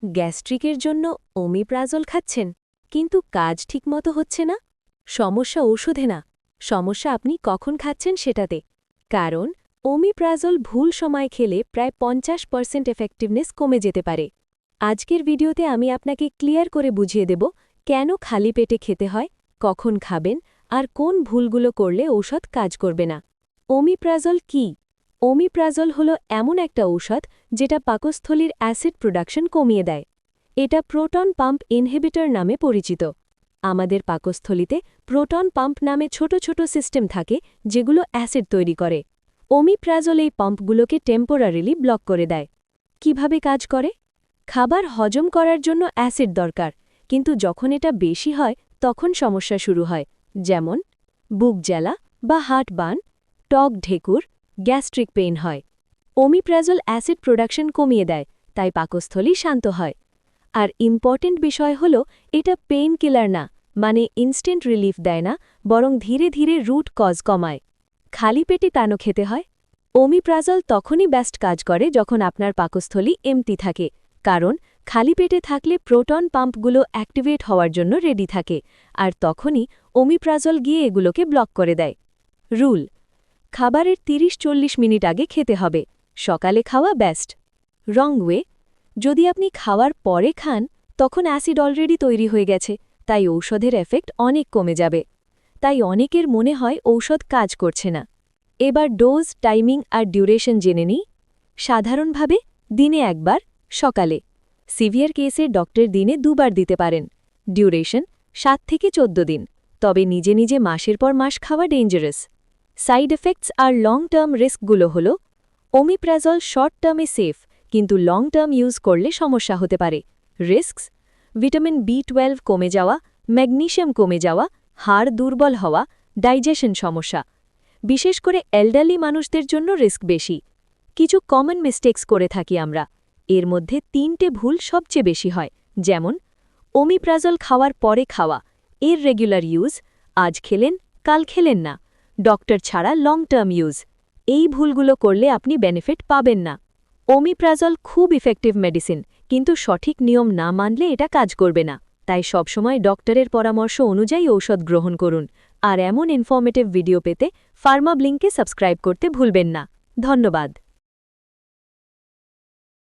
গ্যাস্ট্রিকের জন্য ওমিপ্রাজল খাচ্ছেন কিন্তু কাজ ঠিকমতো হচ্ছে না। সমস্যা ওষুধে না, সমস্যা আপনি কখন খাচ্ছেন সেটাতে। কারণ ওমিপ্রাজল ভুল সময় খেলে প্রায় 50% এফেক্টিভনেস কমে যেতে পারে। আজকের ভিডিওতে আমি আপনাকে ক্লিয়ার করে বুঝিয়ে দেব কেন খালি পেটে খেতে হয়, কখন খাবেন আর কোন ভুলগুলো করলে ঔষধ কাজ করবে না। ওমিপ্রাজল কি? ওমিপ্রাজল হল এমন একটা ঔষধ যেটা পাকস্থলীর অ্যাসিড প্রোডাকশন কমিয়ে দেয়। এটা প্রোটন পাম্প ইনহিবিটর নামে পরিচিত। আমাদের পাকস্থলীতে প্রোটন পাম্প নামে ছোট ছোট সিস্টেম থাকে যেগুলো অ্যাসিড তৈরি করে। ওমিপ্রাজল এই পাম্পগুলোকে টেম্পোরারিলি ব্লক করে দেয়। কিভাবে কাজ করে? খাবার হজম করার জন্য অ্যাসিড দরকার, কিন্তু যখন এটা বেশি হয় তখন সমস্যা শুরু হয়, যেমন বুক জ্বালা বা হার্ট বার্ন, টক ঢেকুর, গ্যাস্ট্রিক পেইন হয়। ওমিপ্রাজল অ্যাসিড প্রোডাকশন কমিয়ে দেয়, তাই পাকস্থলী শান্ত হয়। আর ইম্পর্টেন্ট বিষয় হল এটা পেইন কিলার না, মানে ইনস্ট্যান্ট রিলিফ দেয় না, বরং ধীরে ধীরে রুট কজ কমায়। খালি পেটে কেন খেতে হয়? ওমিপ্রাজল তখনই বেস্ট কাজ করে যখন আপনার পাকস্থলী এমটি থাকে, কারণ খালি পেটে থাকলে প্রোটন পাম্পগুলো অ্যাক্টিভেট হওয়ার জন্য রেডি থাকে, আর তখনই ওমিপ্রাজল গিয়ে এগুলোকে ব্লক করে দেয়। রুল: খাবারের 30-40 মিনিট আগে খেতে হবে। সকালে খাওয়া বেস্ট। রং ওয়ে: যদি আপনি খাওয়ার পরে খান তখন অ্যাসিড অলরেডি তৈরি হয়ে গেছে, তাই ঔষধের এফেক্ট অনেক কমে যাবে। তাই অনেকের মনে হয় ঔষধ কাজ করছে না। এবার ডোজ, টাইমিং আর ডিউরেশন জেনে নিই। সাধারণভাবে দিনে একবার, সকালে। সিভিয়ার কেসে ডক্টর দিনে 2 বার দিতে পারেন। ডিউরেশন 7 থেকে 14 দিন, তবে নিজে নিজে মাসের পর মাস খাওয়া ডেঞ্জারাস। সাইড এফেক্টস আর লং টার্ম রিস্কগুলো হল: ওমিপ্রাজল শর্ট টার্মে সেফ, কিন্তু লং টার্ম ইউজ করলে সমস্যা হতে পারে। রিস্কস: ভিটামিন B12 কমে যাওয়া, ম্যাগনেসিয়াম কমে যাওয়া, হাড় দুর্বল হওয়া, ডাইজেশন সমস্যা। বিশেষ করে এল্ডারলি মানুষদের জন্য রিস্ক বেশি। কিছু কমন মিস্টেক্স করে থাকি আমরা, এর মধ্যে 3টে ভুল সবচেয়ে বেশি হয়, যেমন ওমিপ্রাজল খাওয়ার পরে খাওয়া, এর রেগুলার ইউজ, আজ খেলেন কাল খেলেন না, ডক্টর ছাড়া লং টার্ম ইউজ। এই ভুলগুলো করলে আপনি বেনিফিট পাবেন না। ওমিপ্রাজল খুব ইফেক্টিভ মেডিসিন, কিন্তু সঠিক নিয়ম না মানলে এটা কাজ করবে না। তাই সবসময় ডক্টরের পরামর্শ অনুযায়ী ঔষধ গ্রহণ করুন। আর এমন ইনফরমেটিভ ভিডিও পেতে ফার্মাব্লিংকে সাবস্ক্রাইব করতে ভুলবেন না। ধন্যবাদ।